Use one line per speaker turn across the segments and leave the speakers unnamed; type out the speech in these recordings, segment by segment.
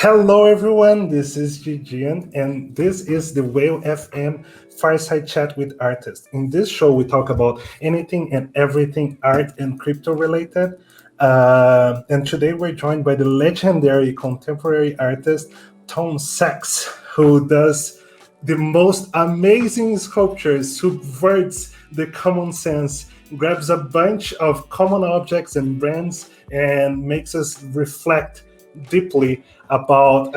Hello, everyone. This is Gian, and this is the Whale FM Fireside Chat with Artists. In this show, we talk about anything and everything art and crypto related. And today, we're joined by the legendary contemporary artist Tom Sachs, who does the most amazing sculptures, subverts the common sense, grabs a bunch of common objects and brands, and makes us reflect deeply about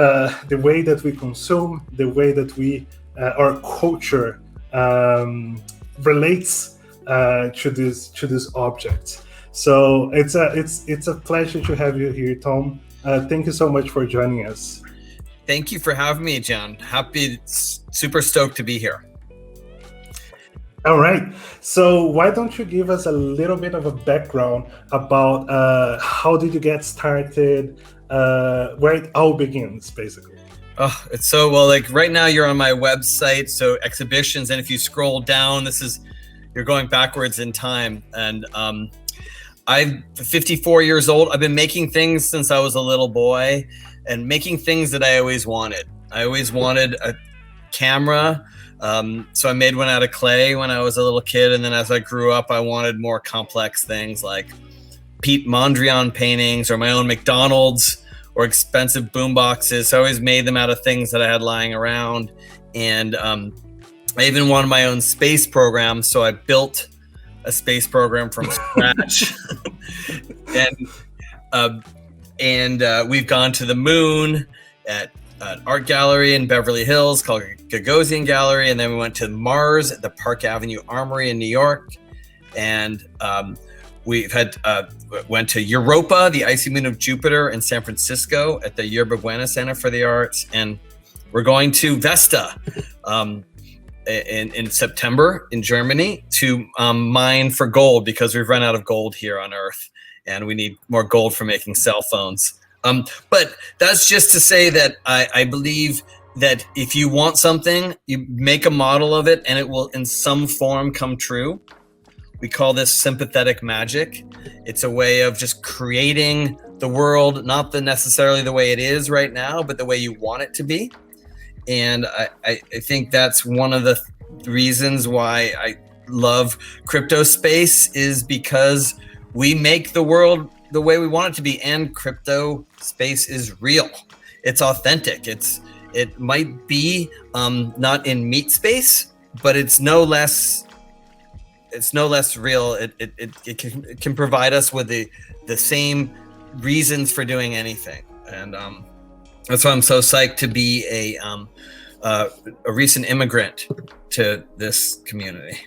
the way that we consume, the way that our culture relates to these objects. So it's a pleasure to have you here, Tom. Thank you so much for joining us.
Thank you for having me, John. Super stoked to be here.
All right. So why don't you give us a little bit of a background about how did you get started, where it all begins, basically.
Oh, it's so well. Like right now, you're on my website, so exhibitions, and if you scroll down, you're going backwards in time. And I'm 54 years old. I've been making things since I was a little boy, and making things that I always wanted. I always wanted a camera. So I made one out of clay when I was a little kid, and then as I grew up, I wanted more complex things like Pete Mondrian paintings or my own McDonald's or expensive boomboxes. So I always made them out of things that I had lying around. And I even wanted my own space program, so I built a space program from scratch. and we've gone to the moon at an art gallery in Beverly Hills called Gagosian Gallery, and then we went to Mars at the Park Avenue Armory in New York, and we've went to Europa, the icy moon of Jupiter, in San Francisco at the Yerba Buena Center for the Arts, and we're going to Vesta in September in Germany to mine for gold, because we've run out of gold here on Earth, and we need more gold for making cell phones. But that's just to say that I believe that if you want something, you make a model of it and it will in some form come true. We call this sympathetic magic. It's a way of just creating the world, not necessarily the way it is right now, but the way you want it to be. And I think that's one of the reasons why I love crypto space, is because we make the world the way we want it to be, and crypto space is real. It's authentic. It might be not in meat space, but it's no less real. It can provide us with the same reasons for doing anything, and that's why I'm so psyched to be a recent immigrant to this community.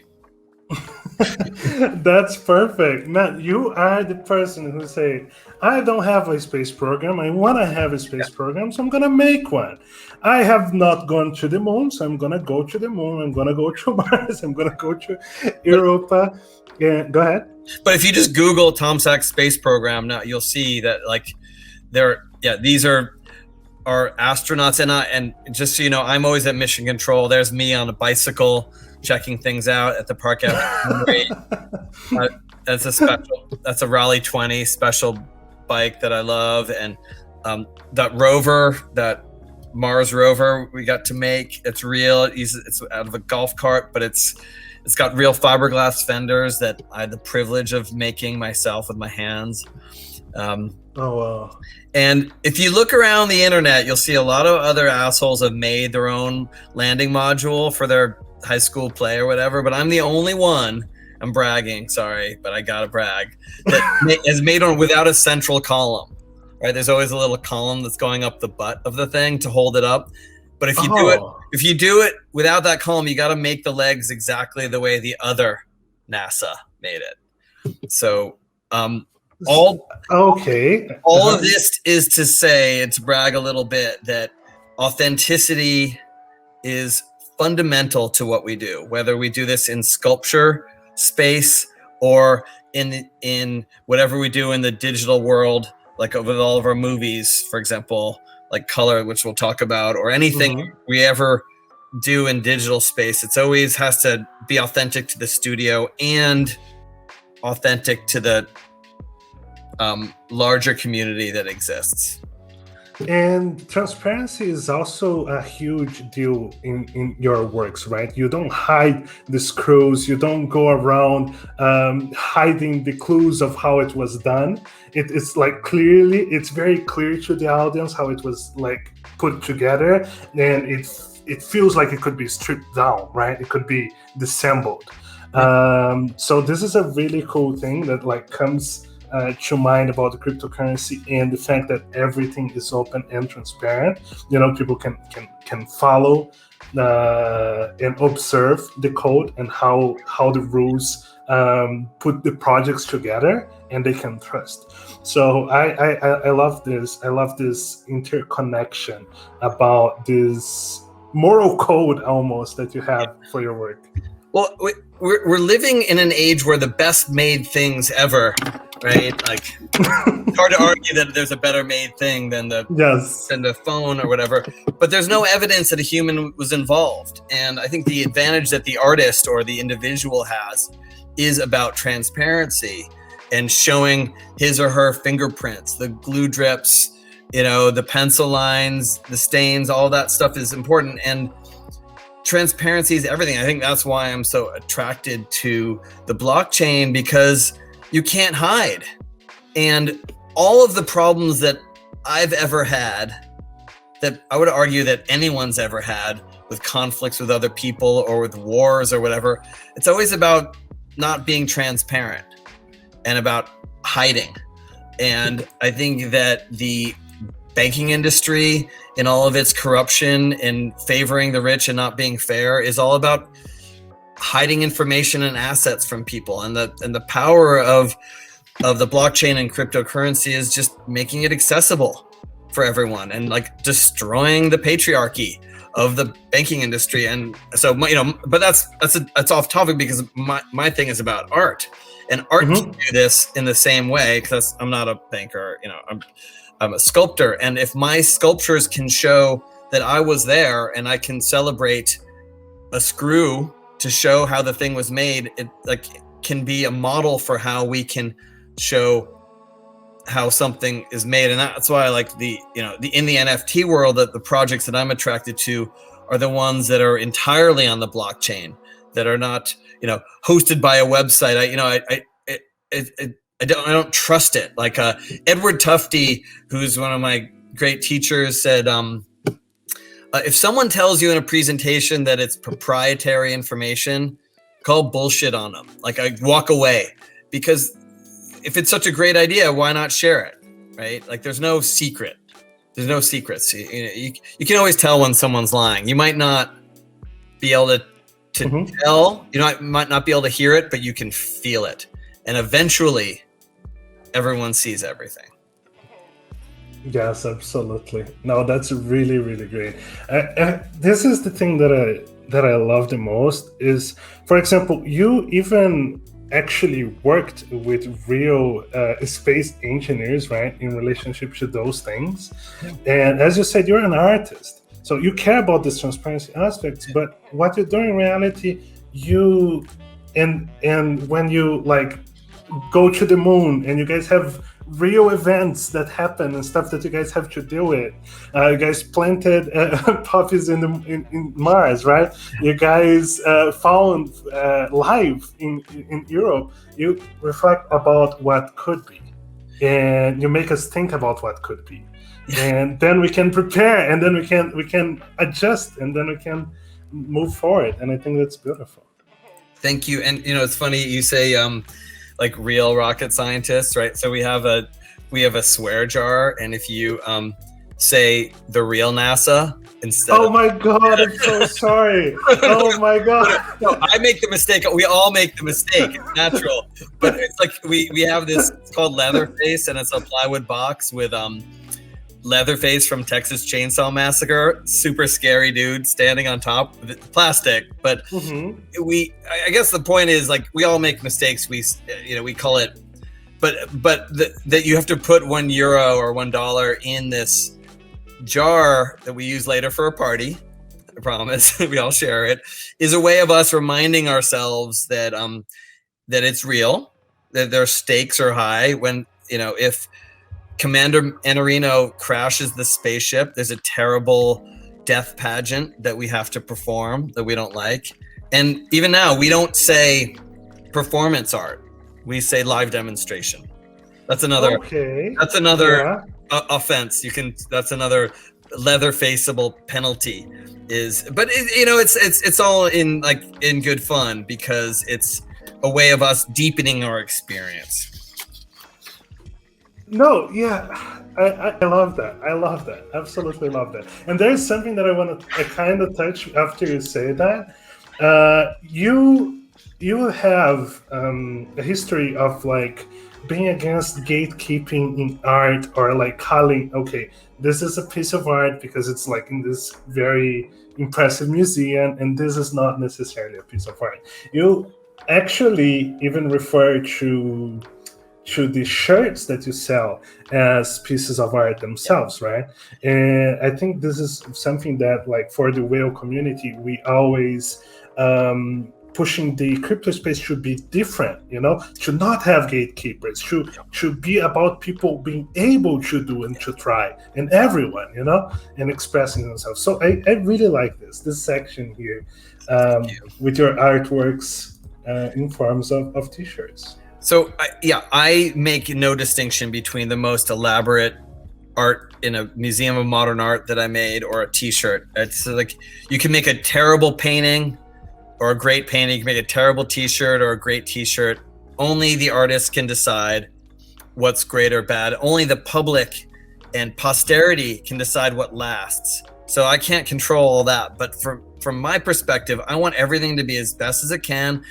That's perfect. Matt, you are the person who say, I don't have a space program. I want to have a space program, so I'm going to make one. I have not gone to the moon, so I'm going to go to the moon. I'm going to go to Mars. I'm going to go to Europa. Yeah, go ahead.
But if you just Google Tom Sachs space program now, you'll see that these are our astronauts. And just so you know, I'm always at mission control. There's me on a bicycle checking things out at the Park Avenue. That's a Raleigh 20 special bike that I love. And that Mars rover we got to make, it's real. It's out of a golf cart, but it's got real fiberglass fenders that I had the privilege of making myself with my hands.
Oh, wow.
And if you look around the internet, you'll see a lot of other assholes have made their own landing module for their high school play or whatever, but I'm the only one, I'm bragging, sorry, but I gotta brag, that is made on without a central column, right? There's always a little column that's going up the butt of the thing to hold it up. But if you do it without that column, you gotta make the legs exactly the way the other NASA made it. So all of this is to say, and to brag a little bit, that authenticity is fundamental to what we do, whether we do this in sculpture space or in whatever we do in the digital world, like with all of our movies, for example, like color, which we'll talk about, or anything we ever do in digital space. It's always has to be authentic to the studio and authentic to the larger community that exists.
And transparency is also a huge deal in your works, right? You don't hide the screws, you don't go around hiding the clues of how it was done. It's like clearly, it's very clear to the audience how it was like put together, and it feels like it could be stripped down, right? It could be disassembled. So this is a really cool thing that like comes to mind about the cryptocurrency and the fact that everything is open and transparent. People can follow and observe the code and how the rules put the projects together, and they can trust. So I love this. I love this interconnection about this moral code almost that you have for your work.
Well, we're living in an age where the best made things ever, right? Like, it's hard to argue that there's a better made thing than the phone or whatever, but there's no evidence that a human was involved. And I think the advantage that the artist or the individual has is about transparency and showing his or her fingerprints, the glue drips, the pencil lines, the stains, all that stuff is important. And transparency is everything. I think that's why I'm so attracted to the blockchain, because you can't hide. And all of the problems that I've ever had, that I would argue that anyone's ever had with conflicts with other people or with wars or whatever, it's always about not being transparent and about hiding. And I think that the banking industry in all of its corruption and favoring the rich and not being fair is all about hiding information and assets from people. And the power of the blockchain and cryptocurrency is just making it accessible for everyone and like destroying the patriarchy of the banking industry. And so, but that's off topic, because my thing is about art, and art can do this in the same way, because I'm not a banker, I'm a sculptor. And if my sculptures can show that I was there and I can celebrate a screw to show how the thing was made, it like can be a model for how we can show how something is made. And that's why I like in the NFT world, that the projects that I'm attracted to are the ones that are entirely on the blockchain, that are not, hosted by a website. I don't trust it. Like Edward Tufte, who's one of my great teachers, said, if someone tells you in a presentation that it's proprietary information, call bullshit on them. Like, I walk away, because if it's such a great idea, why not share it, right? Like, there's no secret. There's no secrets. You can always tell when someone's lying. You might not be able to tell. Might not be able to hear it, but you can feel it. And eventually, everyone sees everything.
Yes, absolutely. No, that's really, really great. This is the thing that I love the most is, for example, you even actually worked with real space engineers, right, in relationship to those things. And as you said, you're an artist, so you care about this transparency aspects. But what you do in reality, you and when you like go to the moon and you guys have real events that happen and stuff that you guys have to deal with. You guys planted poppies in Mars, right? You guys found life in Europe. You reflect about what could be, and you make us think about what could be, and then we can prepare, and then we can adjust, and then we can move forward. And I think that's beautiful.
Thank you. And it's funny you say like real rocket scientists, right? So we have a swear jar, and if you say the real NASA instead.
Oh my God! I'm so sorry. Oh my God!
No, I make the mistake. We all make the mistake. It's natural, but it's like we have this. It's called Leatherface, and it's a plywood box with Leatherface from Texas Chainsaw Massacre. Super scary dude standing on top of it, plastic. But I guess the point is, like, we all make mistakes. We call it, but that you have to put €1 or $1 in this jar that we use later for a party. I promise. We all share it. Is a way of us reminding ourselves that that it's real, that their stakes are high. When if Commander Anarino crashes the spaceship. There's a terrible death pageant that we have to perform that we don't like. And even now, we don't say performance art. We say live demonstration. That's another.
Okay.
That's another offense. That's another leather-faceable penalty. But it's all in good fun because it's a way of us deepening our experience.
No, yeah, I love that. I love that. Absolutely love that. And there's something that I want to kind of touch after you say that. You have a history of being against gatekeeping in art, or calling, okay, this is a piece of art because it's in this very impressive museum, and this is not necessarily a piece of art. You actually even refer to the shirts that you sell as pieces of art themselves, right? And I think this is something that, for the whale community, we always pushing the crypto space should be different, should not have gatekeepers, should be about people being able to do and to try, and everyone, and expressing themselves. So I really like this section here with your artworks in forms of t-shirts.
So I make no distinction between the most elaborate art in a museum of modern art that I made or a t-shirt. It's you can make a terrible painting or a great painting. You can make a terrible t-shirt or a great t-shirt. Only the artist can decide what's great or bad. Only the public and posterity can decide what lasts. So I can't control all that. But from my perspective, I want everything to be as best as it can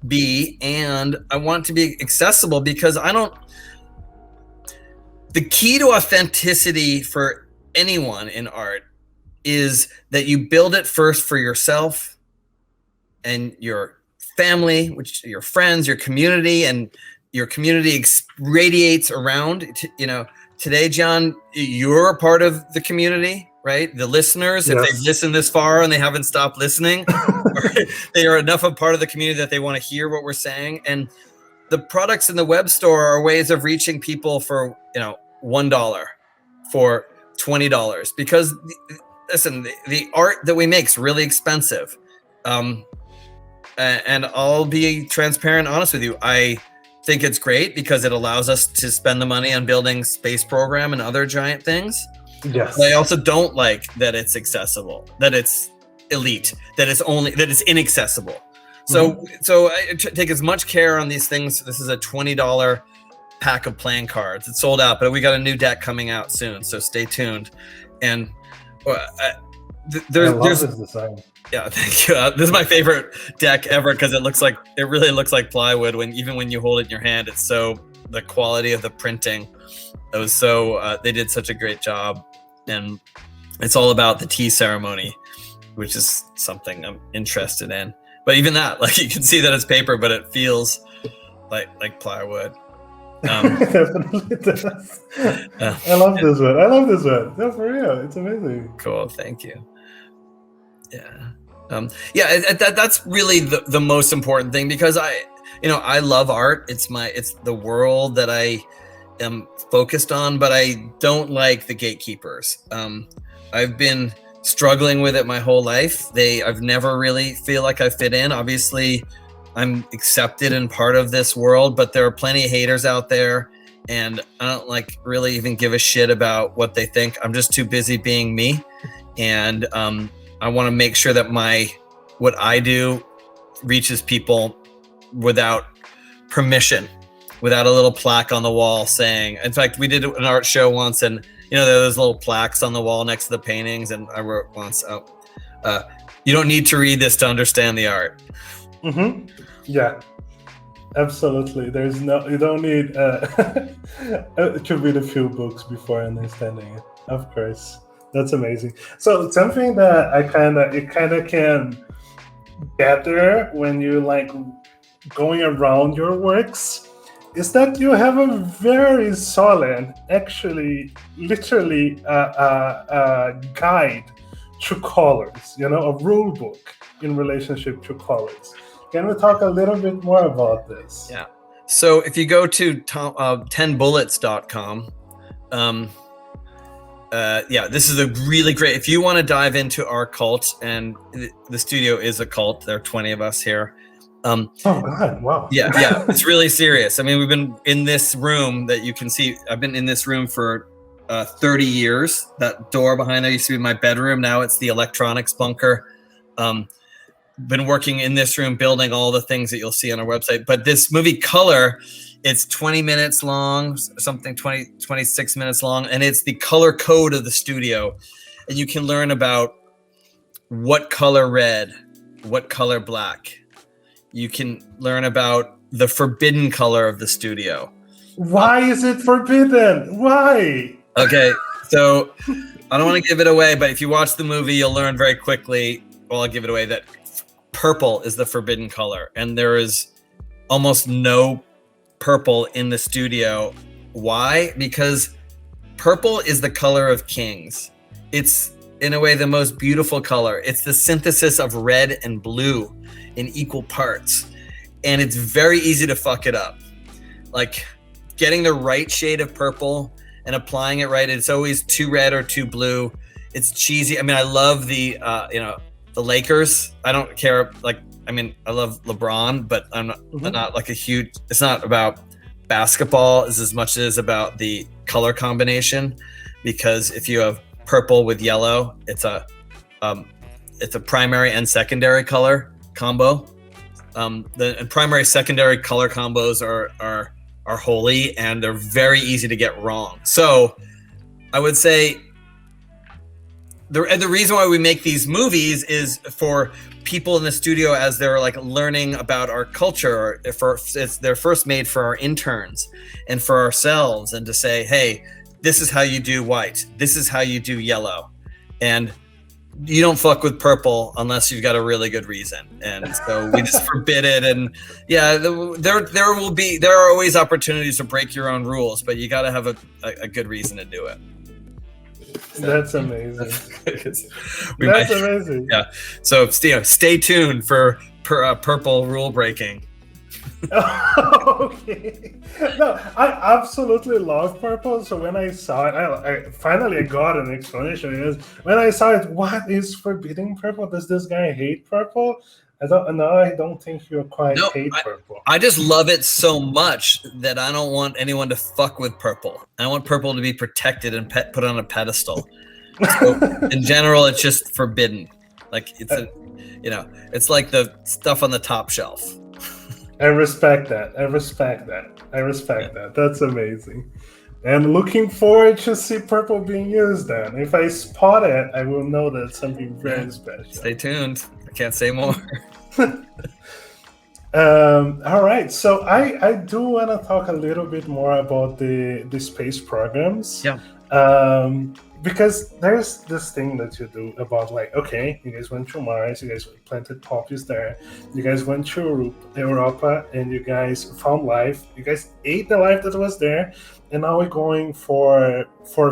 be, and I want it to be accessible because the key to authenticity for anyone in art is that you build it first for yourself and your family, which your friends, your community, and your community radiates around. Today, Gian, you're a part of the community, right? The listeners, if they've listened this far and they haven't stopped listening, they are enough a part of the community that they want to hear what we're saying. And the products in the web store are ways of reaching people for, $1, for $20, because listen, the art that we make is really expensive. And I'll be transparent, honest with you. I think it's great because it allows us to spend the money on building space program and other giant things.
Yes.
But I also don't like that it's accessible, that it's elite, that it's inaccessible. So I take as much care on these things. This is a $20 pack of playing cards. It's sold out, but we got a new deck coming out soon, so stay tuned. And there's
this design.
Yeah, thank you. This is my favorite deck ever because it really looks like plywood even when you hold it in your hand. It's so, the quality of the printing, it was so they did such a great job. And it's all about the tea ceremony, which is something I'm interested in. But even that, you can see that it's paper, but it feels like plywood.
Definitely does. I love this one. No, for real, it's amazing.
Cool, thank you. Yeah, that's really the most important thing, because I love art. It's the world that I am focused on, but I don't like the gatekeepers. I've been struggling with it my whole life. I've never really feel like I fit in. Obviously, I'm accepted and part of this world, but there are plenty of haters out there, and I don't really even give a shit about what they think. I'm just too busy being me, and I want to make sure that what I do reaches people without permission, without a little plaque on the wall saying. In fact, we did an art show once, and there are those little plaques on the wall next to the paintings, and I wrote once, "You don't need to read this to understand the art."
Mm-hmm. Yeah, absolutely. You don't need to read a few books before understanding it. Of course. That's amazing. So something that I kind of can gather when you going around your works is that you have a very solid, actually, literally a guide to colors. A rule book in relationship to colors. Can we talk a little bit more about this?
Yeah. So if you go to 10bullets.com. Yeah, this is a really great. If you want to dive into our cult, and the studio is a cult. There are 20 of us here.
Oh God! Wow.
Yeah, it's really serious. I mean, we've been in this room that you can see. I've been in this room for 30 years. That door behind there used to be my bedroom. Now it's the electronics bunker. Been working in this room, building all the things that you'll see on our website. But this movie Color, it's 20 minutes long, something 26 minutes long, and it's the color code of the studio. And you can learn about what color red, what color black. You can learn about the forbidden color of the studio.
Why is it forbidden? Why?
Okay, so I don't want to give it away, but if you watch the movie, you'll learn very quickly, well, I'll give it away, that purple is the forbidden color. And there is almost no purple in the studio. Why? Because purple is the color of kings. It's, in a way, the most beautiful color. It's the synthesis of red and blue in equal parts. And it's very easy to fuck it up. Like, getting the right shade of purple and applying it right. It's always too red or too blue. It's cheesy. I mean, I love the Lakers. I don't care. Like, I mean, I love LeBron, but I'm not like a huge, it's not about basketball as much as about the color combination. Because if you have purple with yellow, it's a primary and secondary color combo. The primary secondary color combos are holy, and they're very easy to get wrong. So I would say the reason why we make these movies is for people in the studio, as they're like learning about our culture. They're first made for our interns and for ourselves, and to say, hey, this is how you do white, this is how you do yellow, and you don't fuck with purple unless you've got a really good reason. And so we just forbid it. And yeah, there are always opportunities to break your own rules, but you got to have a good reason to do it.
That's amazing.
That's amazing. Yeah. So stay tuned for purple rule breaking.
Okay. No, I absolutely love purple. So when I saw it, I finally got an explanation. Because when I saw it, what is forbidding purple? Does this guy hate purple? I don't think you quite hate purple.
I just love it so much that I don't want anyone to fuck with purple. I want purple to be protected and put on a pedestal. So in general, it's just forbidden. Like it's like the stuff on the top shelf.
I respect that. That's amazing. And looking forward to see purple being used then. If I spot it, I will know that it's something very special.
Stay tuned. I can't say more.
All right. So I do want to talk a little bit more about the space programs.
Yeah.
Because there's this thing that you do about, like, okay, you guys went to Mars, you guys planted poppies there, you guys went to Europa, and you guys found life, you guys ate the life that was there, and now we're going for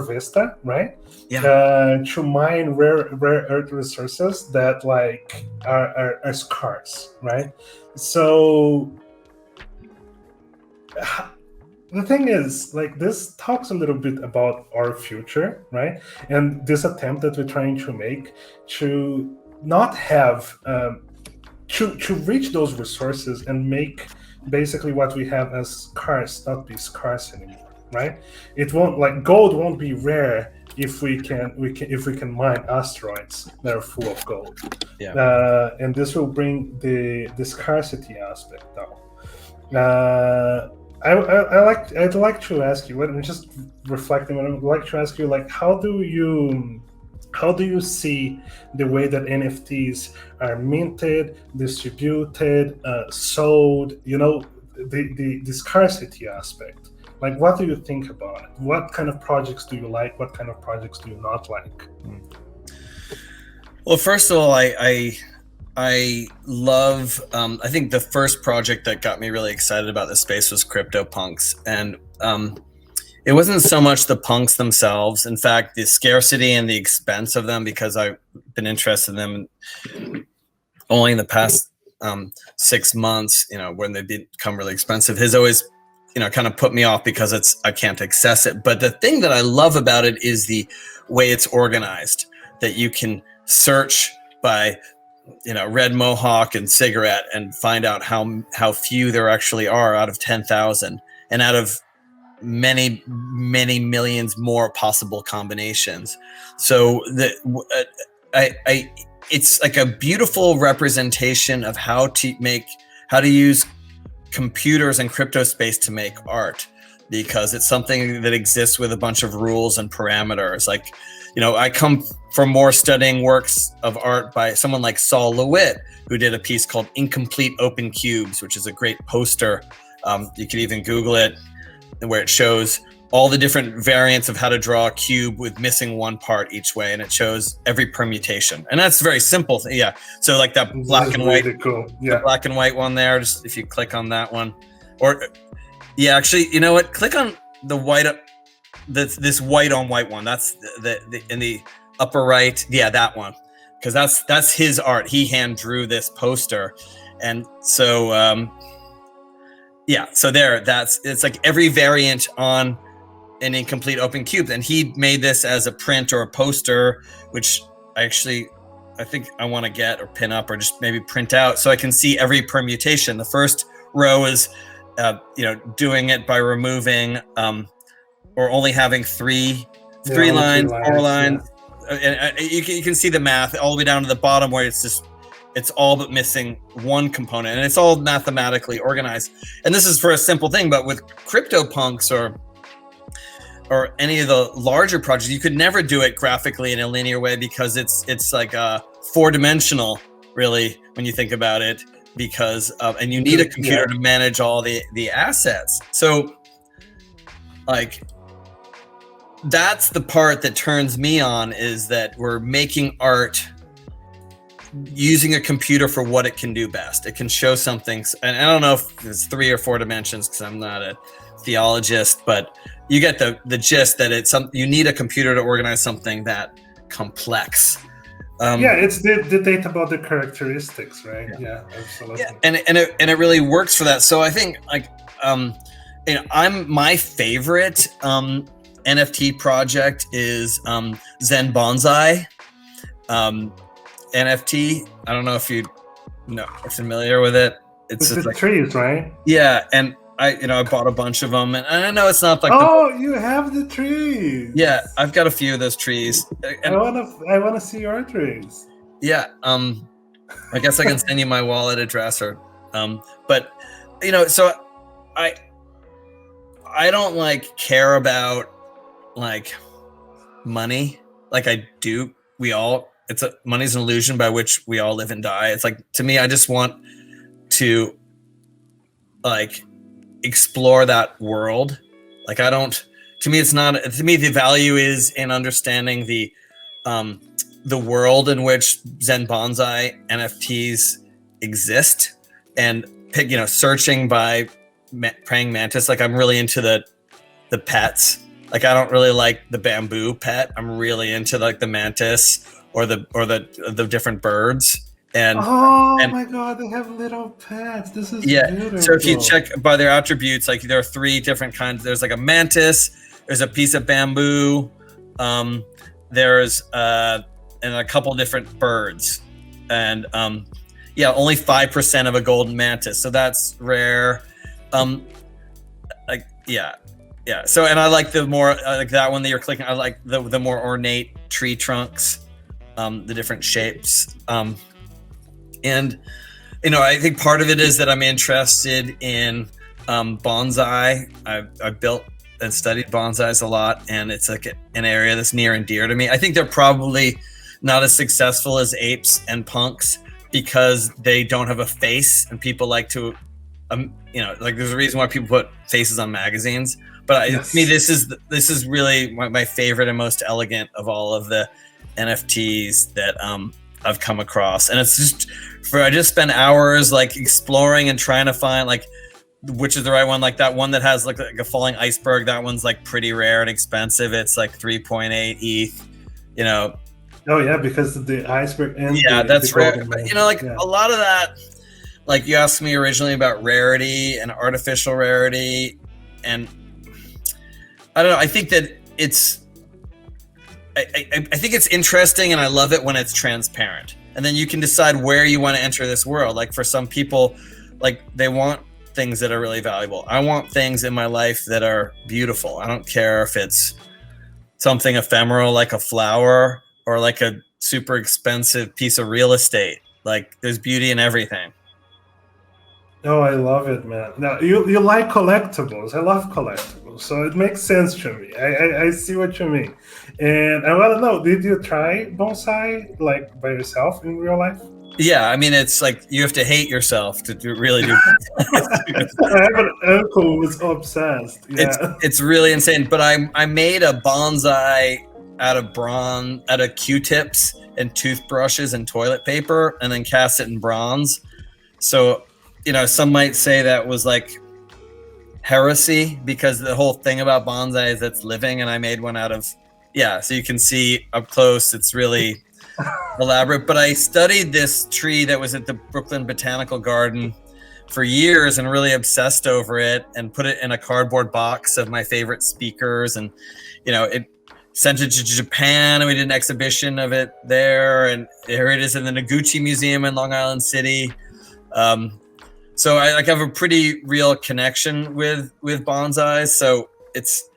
Vista, right?
Yeah.
To mine rare earth resources that like are scarce, right? So the thing is, like, this talks a little bit about our future, right? And this attempt that we're trying to make to not have to reach those resources and make basically what we have as scarce not be scarce anymore, right? It won't, like, gold won't be rare if we can mine asteroids that are full of gold.
Yeah.
And this will bring the scarcity aspect down. I'd like to ask you, I'm just reflecting, I'd like to ask you, like, how do you see the way that NFTs are minted, distributed, sold, the scarcity aspect? Like, what do you think about it? What kind of projects do you like? What kind of projects do you not like?
Well, first of all, I love, I think the first project that got me really excited about this space was CryptoPunks. And it wasn't so much the punks themselves. In fact, the scarcity and the expense of them, because I've been interested in them only in the past 6 months, when they become really expensive, has always kind of put me off because I can't access it. But the thing that I love about it is the way it's organized, that you can search by, red mohawk and cigarette and find out how few there actually are out of 10,000 and out of many, many millions more possible combinations. So it's like a beautiful representation of how to use computers and crypto space to make art, because it's something that exists with a bunch of rules and parameters. Like, I come from more studying works of art by someone like Saul LeWitt, who did a piece called Incomplete Open Cubes, which is a great poster. You can even Google it, where it shows all the different variants of how to draw a cube with missing one part each way, and it shows every permutation. And that's very simple. Yeah. So like that black and white,
cool. Yeah.
The black and white one there. Just if you click on that one, or yeah, actually, you know what? Click on the white. This white on white one. That's the in the upper right. Yeah, that one, because that's his art. He hand drew this poster, and so yeah. So it's like every variant on an incomplete open cube, and he made this as a print or a poster, which I think I want to get or pin up or just maybe print out so I can see every permutation. The first row is doing it by removing or only having three lines, 4 lines, and you can see the math all the way down to the bottom where it's all but missing one component, and it's all mathematically organized. And this is for a simple thing, but with CryptoPunks or any of the larger projects, you could never do it graphically in a linear way, because it's like 4-dimensional, really, when you think about it, because and you need a computer to manage all the assets. So like, that's the part that turns me on, is that we're making art using a computer for what it can do best. It can show something, and I don't know if it's 3 or 4 dimensions because I'm not a theologist, but you get the gist that you need a computer to organize something that complex.
It's the data about the characteristics, right? Yeah, absolutely.
Yeah, and it really works for that. So I think like my favorite NFT project is Zen Bonsai NFT. I don't know if are familiar with it.
It's the trees, right?
Yeah, and I bought a bunch of them, and I know it's not like
you have the trees.
Yeah, I've got a few of those trees. And
I wanna see your trees.
Yeah, I guess I can send you my wallet address, or but so I don't like care about like money like I do. Money's an illusion by which we all live and die. It's like, to me, I just want to like explore that world. Like, to me the value is in understanding the world in which Zen Bonsai NFTs exist, and searching by praying mantis. Like, I'm really into the pets. Like, I don't really like the bamboo pet. I'm really into like the mantis or the different birds. And
my God, they have little pets. This is beautiful.
So if you check by their attributes, like, there are 3 different kinds. There's like a mantis, there's a piece of bamboo, there's and a couple different birds, and only 5% of a golden mantis. So that's rare. So, and I like the more like that one that you're clicking. I like the more ornate tree trunks, the different shapes. And I think part of it is that I'm interested in bonsai. I built and studied bonsais a lot, and it's like an area that's near and dear to me. I think they're probably not as successful as apes and punks because they don't have a face, and people like to, like, there's a reason why people put faces on magazines. But to me, this is really my favorite and most elegant of all of the NFTs that I've come across. And it's just I just spend hours like exploring and trying to find like which is the right one. Like that one that has like a falling iceberg, that one's like pretty rare and expensive. It's like 3.8 ETH,
Oh yeah, because of the iceberg. And
that's rare. But, a lot of that, like, you asked me originally about rarity and artificial rarity. and I don't know. I think that I think it's interesting, and I love it when it's transparent. And then you can decide where you want to enter this world. Like for some people, like they want things that are really valuable. I want things in my life that are beautiful. I don't care if it's something ephemeral like a flower or like a super expensive piece of real estate. Like there's beauty in everything.
Oh, I love it, man. Now you like collectibles. I love collectibles, so it makes sense to me. I see what you mean, and I want to know: did you try bonsai like by yourself in real life?
Yeah, I mean, it's like you have to hate yourself to really do.
I have an uncle who's obsessed. Yeah,
It's really insane. But I made a bonsai out of Q-tips and toothbrushes and toilet paper, and then cast it in bronze. So, some might say that was like heresy because the whole thing about bonsai is it's living, and I made one out of, so you can see up close, it's really elaborate. But I studied this tree that was at the Brooklyn Botanical Garden for years and really obsessed over it, and put it in a cardboard box of my favorite speakers. And, it sent it to Japan, and we did an exhibition of it there. And here it is in the Noguchi Museum in Long Island City. So I have a pretty real connection with bonsai. So it's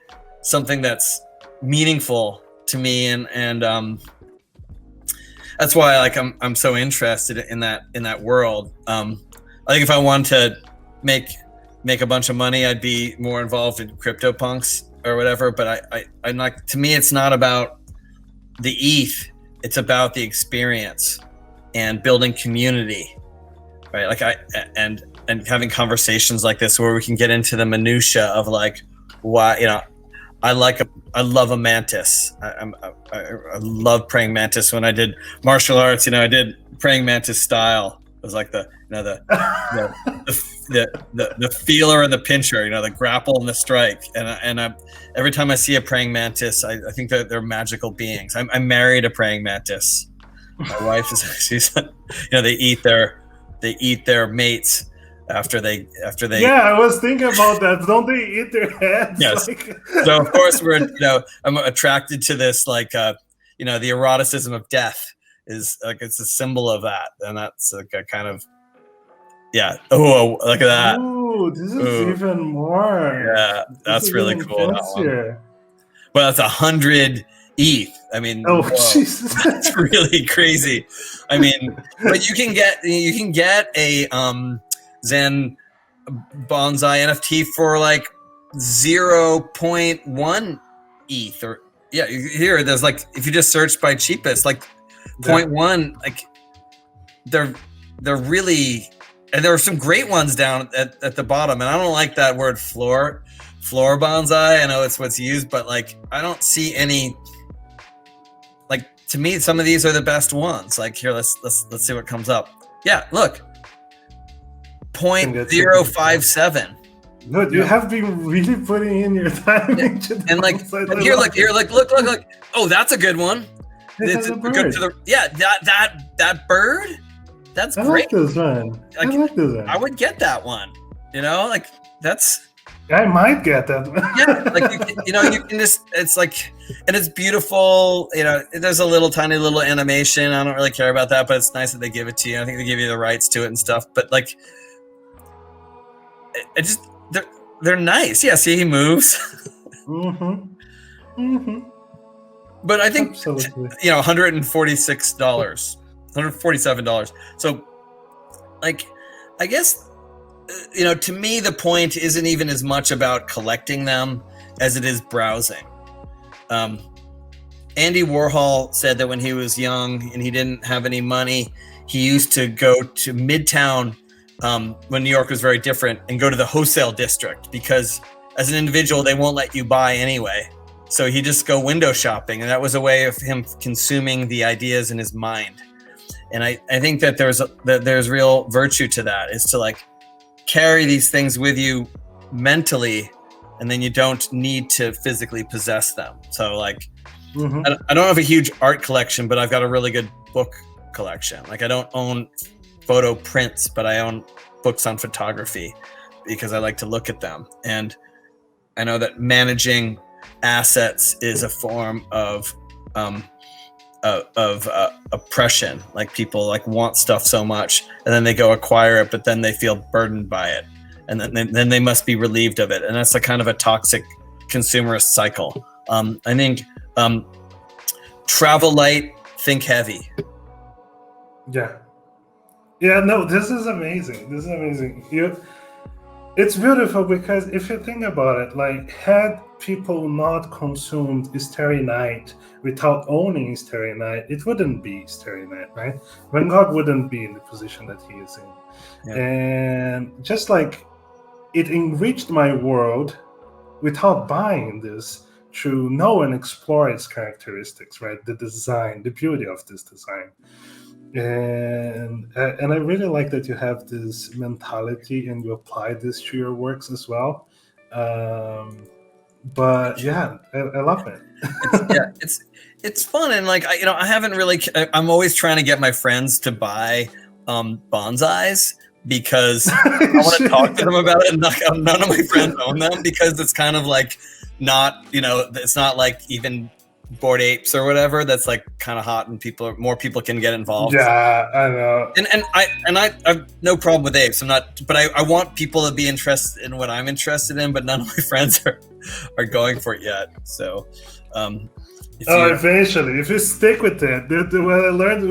something that's meaningful to me, and that's why I'm so interested in that world. I think if I wanted to make a bunch of money, I'd be more involved in CryptoPunks or whatever. But I'm like, to me, it's not about the ETH. It's about the experience and building community. Right, like and having conversations like this where we can get into the minutia of like why I love a mantis. I love praying mantis. When I did martial arts, I did praying mantis style. It was like the feeler and the pincher, the grapple and the strike. And every time I see a praying mantis, I think that they're magical beings. I married a praying mantis. My wife she's they eat their mates after they.
Yeah, I was thinking about that. Don't they eat their heads?
Yes. So of course I'm attracted to this, the eroticism of death is like, it's a symbol of that, and that's like a kind of, oh, look at that.
Oh, this is even more.
Yeah, that's really cool. That well, that's 100 ETH. I mean,
oh Jesus,
that's really crazy. I mean, but you can get a Zen bonsai NFT for like 0.1 ETH, or here there's like, if you just search by cheapest, like 0.1, like they're really, and there are some great ones down at the bottom, and I don't like that word floor bonsai. I know it's what's used, but like I don't see any. Like, to me, some of these are the best ones. Like, here, let's see what comes up. Yeah, look, 0.057.
Good, you have been really putting in your time into
and like, here, look. Oh, that's a good one. It's good to that bird. That's great.
I like this one. I like this one.
I would get that one. Like that's.
I might get that.
Yeah, like you can just, it's like, and it's beautiful. There's a tiny little animation. I don't really care about that, but it's nice that they give it to you. I think they give you the rights to it and stuff. But like, it just they're nice. Yeah, see, he moves. But I think $146, $147. So, like, I guess. To me, the point isn't even as much about collecting them as it is browsing. Andy Warhol said that when he was young and he didn't have any money, he used to go to Midtown when New York was very different, and go to the wholesale district, because as an individual, they won't let you buy anyway. So he just go window shopping, and that was a way of him consuming the ideas in his mind. And I think that there's real virtue to that, is to like carry these things with you mentally, and then you don't need to physically possess them. So like, I don't have a huge art collection, but I've got a really good book collection. Like, I don't own photo prints, but I own books on photography because I like to look at them. And I know that managing assets is a form of oppression. Like people like want stuff so much, and then they go acquire it, but then they feel burdened by it, and then they must be relieved of it, and that's a kind of a toxic consumerist cycle. I think travel light, think heavy.
Yeah. Yeah, no, this is amazing. It's beautiful because if you think about it, like had people not consumed Starry Night without owning Starry Night, it wouldn't be Starry Night, right? Van Gogh wouldn't be in the position that he is in. Yeah. And just like it enriched my world without buying this, to know and explore its characteristics, right? The design, the beauty of this design. And I really like that you have this mentality and you apply this to your works as well. But yeah, I love it.
It's fun, and like I haven't really. I'm always trying to get my friends to buy bonsais because I want to talk to them about it. And none of my friends own them because it's kind of like not it's not like even Bored Apes or whatever that's like kind of hot and more people can get involved.
Yeah, I know.
And I have no problem with apes. But I want people to be interested in what I'm interested in, but none of my friends are going for it yet. So
eventually, if you stick with it, what I learned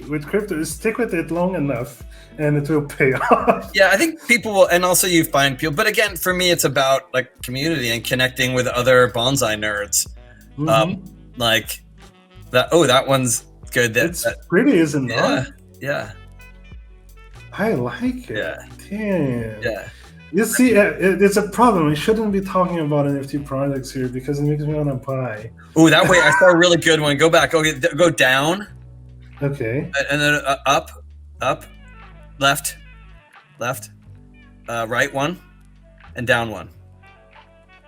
with crypto is stick with it long enough and it will pay off.
Yeah, I think people will, and also you find people, but again, for me, it's about like community and connecting with other bonsai nerds. Like that. Oh, that one's good.
It's pretty, isn't it?
Yeah.
I like it.
Yeah.
Damn.
Yeah.
You see, it's a problem. We shouldn't be talking about NFT projects here because it makes me want to buy.
Oh, that way I saw a really good one. Go back. Okay, go down.
Okay.
And then up, left, right one, and down one.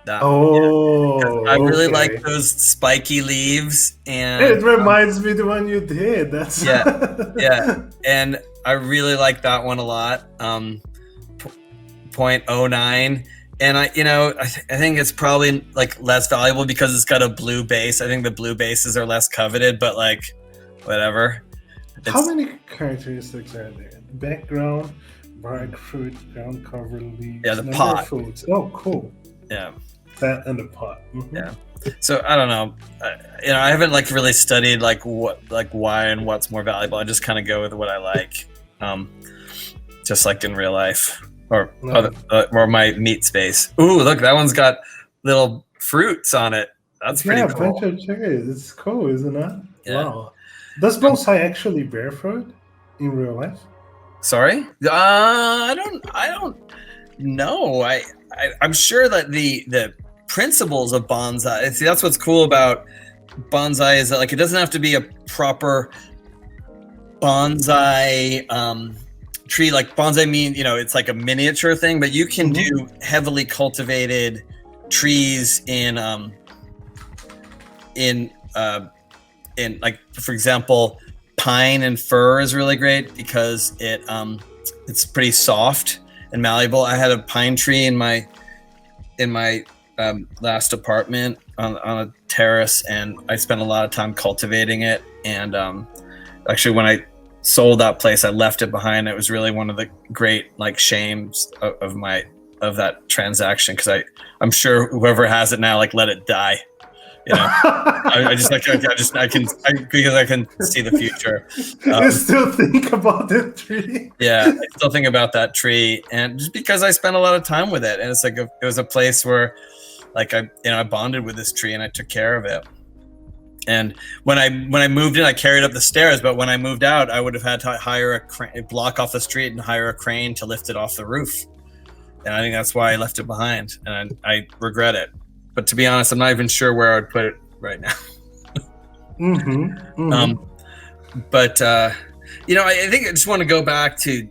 I really like those spiky leaves, and
it reminds me of the one you did. That's
yeah, and I really like that one a lot. 0.09, and I think it's probably like less valuable because it's got a blue base. I think the blue bases are less coveted, but like whatever.
How many characteristics are there? Background, bark, fruit, ground cover, leaves.
Yeah, the pot.
Foods. Oh, cool.
Yeah.
That and the pot. Mm-hmm.
Yeah. So I don't know. I haven't like really studied like why and what's more valuable. I just kind of go with what I like, just like in real life or my meat space. Ooh, look, that one's got little fruits on it. That's pretty cool.
Yeah, bunch of cherries. It's cool, isn't it?
Yeah.
Wow. Does bonsai actually bear fruit in real life?
Sorry, I don't know. I'm sure that the principles of bonsai. See, that's what's cool about bonsai is that like it doesn't have to be a proper bonsai tree. Like bonsai mean it's like a miniature thing, but you can do heavily cultivated trees in like, for example, pine and fir is really great because it's pretty soft and malleable. I had a pine tree in my last apartment on a terrace, and I spent a lot of time cultivating it. And actually, when I sold that place, I left it behind. It was really one of the great like shames of that transaction because I'm sure whoever has it now like let it die. Because I can see the future.
You still think about that tree?
Yeah, I still think about that tree, and just because I spent a lot of time with it, and it's like it was a place where, like I bonded with this tree and I took care of it. And when I moved in, I carried up the stairs, but when I moved out, I would have had to hire a crane, block off the street, and hire a crane to lift it off the roof. And I think that's why I left it behind, and I regret it. But to be honest, I'm not even sure where I would put it right now. But I think I just want to go back to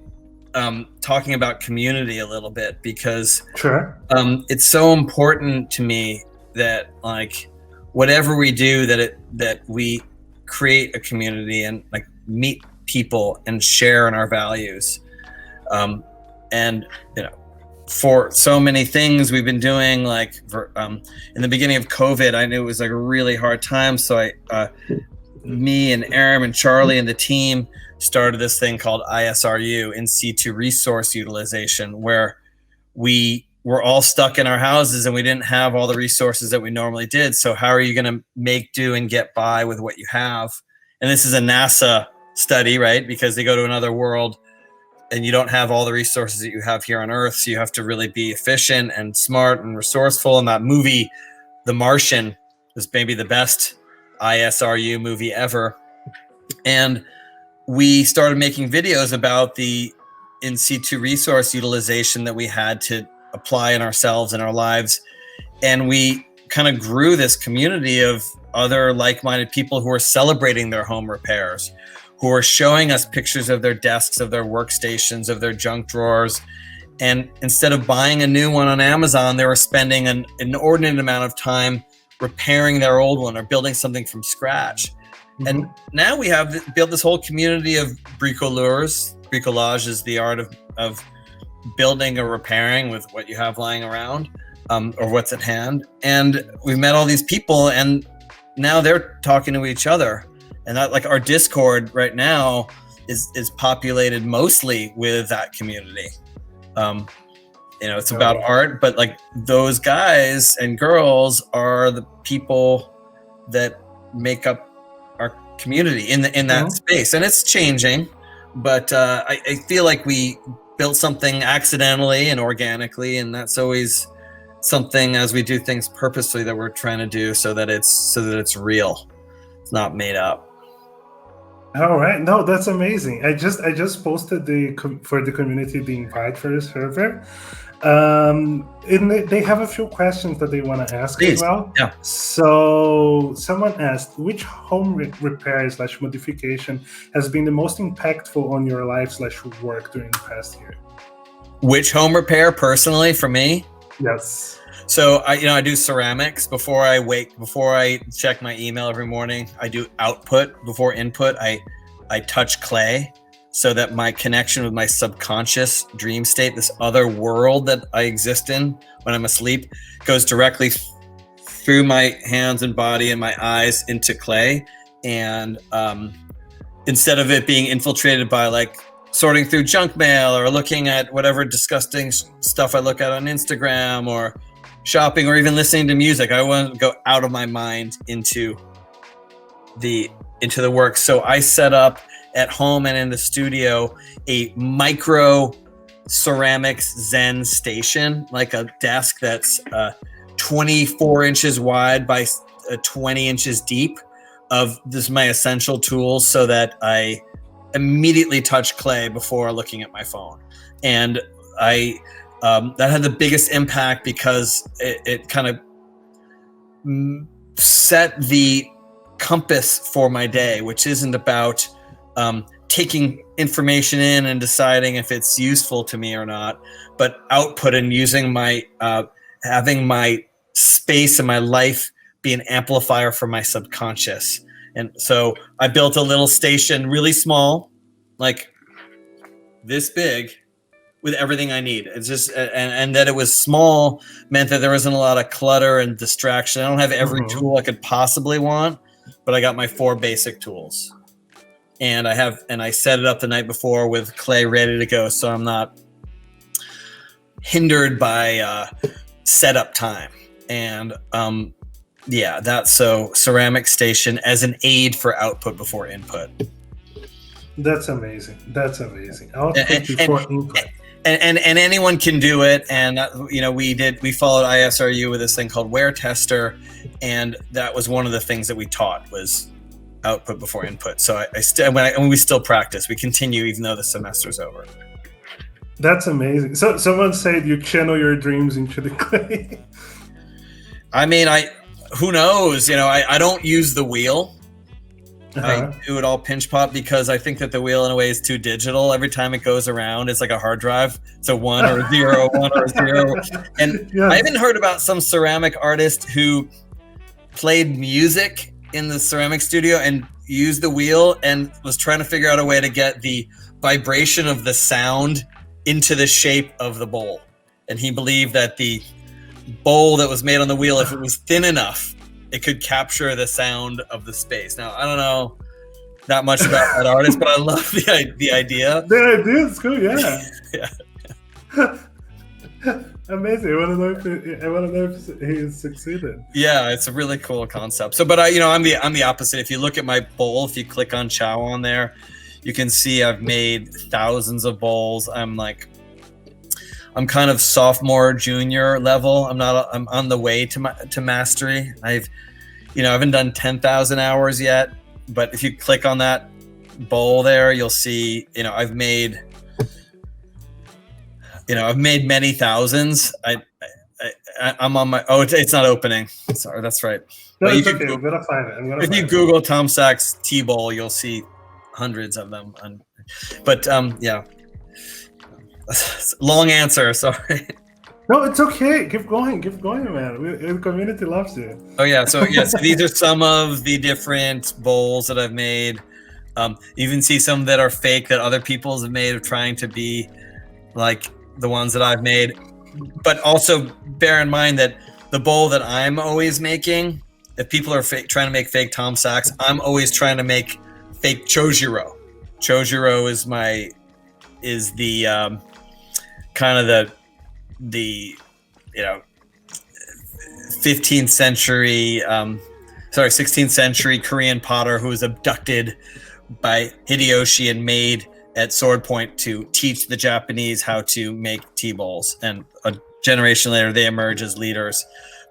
talking about community a little bit because it's so important to me that like whatever we do that we create a community and like meet people and share in our values. And for so many things we've been doing, like in the beginning of COVID, I knew it was like a really hard time. So me and Aram and Charlie and the team started this thing called ISRU, in situ resource utilization, where we were all stuck in our houses and we didn't have all the resources that we normally did. So how are you going to make do and get by with what you have? And this is a NASA study, right? Because they go to another world and you don't have all the resources that you have here on Earth. So you have to really be efficient and smart and resourceful. And that movie, The Martian, was maybe the best ISRU movie ever. And we started making videos about the in situ resource utilization that we had to apply in ourselves and our lives. And we kind of grew this community of other like-minded people who are celebrating their home repairs, who are showing us pictures of their desks, of their workstations, of their junk drawers. And instead of buying a new one on Amazon, they were spending an inordinate amount of time repairing their old one or building something from scratch. Mm-hmm. And now we have built this whole community of bricoleurs. Bricolage is the art of building or repairing with what you have lying around, or what's at hand. And we've met all these people, and now they're talking to each other. And that, like, our Discord right now is populated mostly with that community. It's about art, but like those guys and girls are the people that make up our community in that space. And it's changing, but I feel like we built something accidentally and organically, and that's always something, as we do things purposely, that we're trying to do so that it's real. It's not made up.
All right, no, that's amazing. I just posted for the community the invite for the server. And they have a few questions that they want to ask. Please. As well.
Yeah.
So someone asked, which home repair / modification has been the most impactful on your life / work during the past year?
Which home repair personally for me?
Yes.
So I do ceramics before I check my email every morning. I do output before input. I touch clay so that my connection with my subconscious dream state, this other world that I exist in when I'm asleep, goes directly through my hands and body and my eyes into clay. And instead of it being infiltrated by like sorting through junk mail or looking at whatever disgusting stuff I look at on Instagram or shopping or even listening to music, I want to go out of my mind into the work. So I set up at home and in the studio a micro ceramics Zen station, like a desk that's 24 inches wide by 20 inches deep, of this my essential tools, so that I immediately touch clay before looking at my phone. And that had the biggest impact because it kind of set the compass for my day, which isn't about taking information in and deciding if it's useful to me or not, but output and using my having my space and my life be an amplifier for my subconscious. And so I built a little station, really small, like this big, with everything I need. It's just, and that it was small meant that there wasn't a lot of clutter and distraction. I don't have every tool I could possibly want, but I got my 4 basic tools. And I set it up the night before with clay ready to go, so I'm not hindered by setup time. And that's so ceramic station as an aid for output before input.
That's amazing. Output before input.
And anyone can do it. And we followed ISRU with this thing called Wear Tester, and that was one of the things that we taught was output before input. So we still practice. We continue even though the semester's over.
That's amazing. So someone said you channel your dreams into the clay.
I mean, who knows? I don't use the wheel. I do it all pinch pop because I think that the wheel in a way is too digital. Every time it goes around, it's like a hard drive. It's a 1 or a 0, 1 or a 0. And I even heard about some ceramic artist who played music in the ceramic studio and used the wheel and was trying to figure out a way to get the vibration of the sound into the shape of the bowl. and he believed that the bowl that was made on the wheel, if it was thin enough, it could capture the sound of the space. Now, I don't know that much about that artist, but I love the idea.
The idea is cool, yeah.
Yeah.
Amazing. I want to know if he succeeded.
Yeah, it's a really cool concept. So, but I'm the opposite. If you look at my bowl, if you click on Chow on there, you can see I've made thousands of bowls. I'm kind of sophomore, junior level. I'm on the way to mastery. I haven't done 10,000 hours yet, but if you click on that bowl there, you'll see, I've made many thousands. I'm on my, it's not opening. Sorry, that's right.
No,
but
it's okay. I'm gonna find it.
If you Google Tom Sachs T-bowl, you'll see hundreds of them. But yeah. Long answer, sorry.
No, it's okay. Keep going, man. The community loves you.
Oh yeah, so yes, these are some of the different bowls that I've made. You even see some that are fake that other people have made of trying to be like the ones that I've made. But also bear in mind that the bowl that I'm always making, if people are trying to make fake Tom Sachs, I'm always trying to make fake Chojiro. Chojiro is the kind of the 16th century Korean potter who was abducted by Hideyoshi and made at sword point to teach the Japanese how to make tea bowls, and a generation later they emerge as leaders.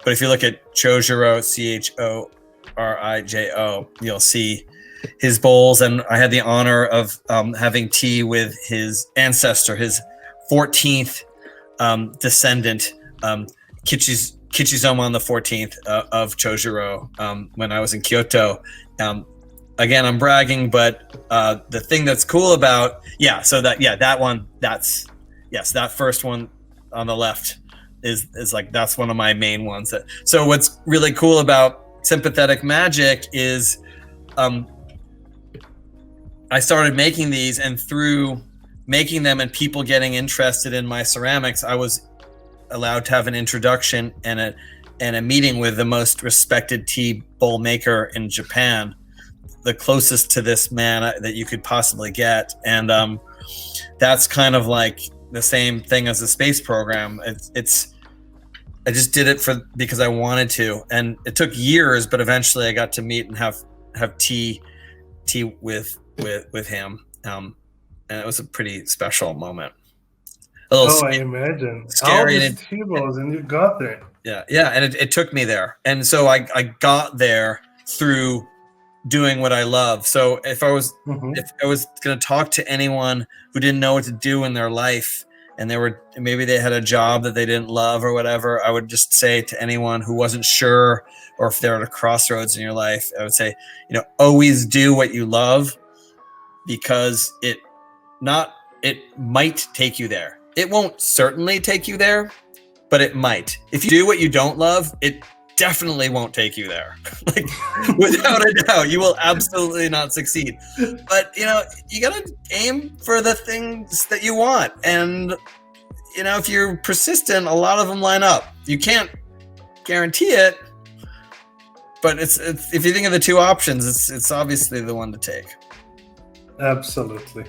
But if you look at Chojiro, Chorijo, you'll see his bowls, and I had the honor of having tea with his ancestor, his 14th descendant, Kichizomon the 14th of Chojiro, when I was in Kyoto. Again, I'm bragging, but the thing that's cool about that one, that first one on the left is like, that's one of my main ones. So what's really cool about sympathetic magic is I started making these, and through making them and people getting interested in my ceramics, I was allowed to have an introduction and a meeting with the most respected tea bowl maker in Japan, the closest to this man that you could possibly get. And that's kind of like the same thing as the space program. I just did it because I wanted to, and it took years, but eventually I got to meet and have tea with him. And it was a pretty special moment.
I imagine.
Scary.
All these tea bowls, and you got there.
Yeah, and it took me there, and so I got there through doing what I love. So if I was going to talk to anyone who didn't know what to do in their life, and maybe they had a job that they didn't love or whatever, I would just say to anyone who wasn't sure, or if they're at a crossroads in your life, I would say, always do what you love, because it might take you there. It won't certainly take you there, but it might. If you do what you don't love, it definitely won't take you there. Like, without a doubt, you will absolutely not succeed. But you gotta aim for the things that you want, and if you're persistent, a lot of them line up. You can't guarantee it, but it's if you think of the two options, it's obviously the one to take.
Absolutely.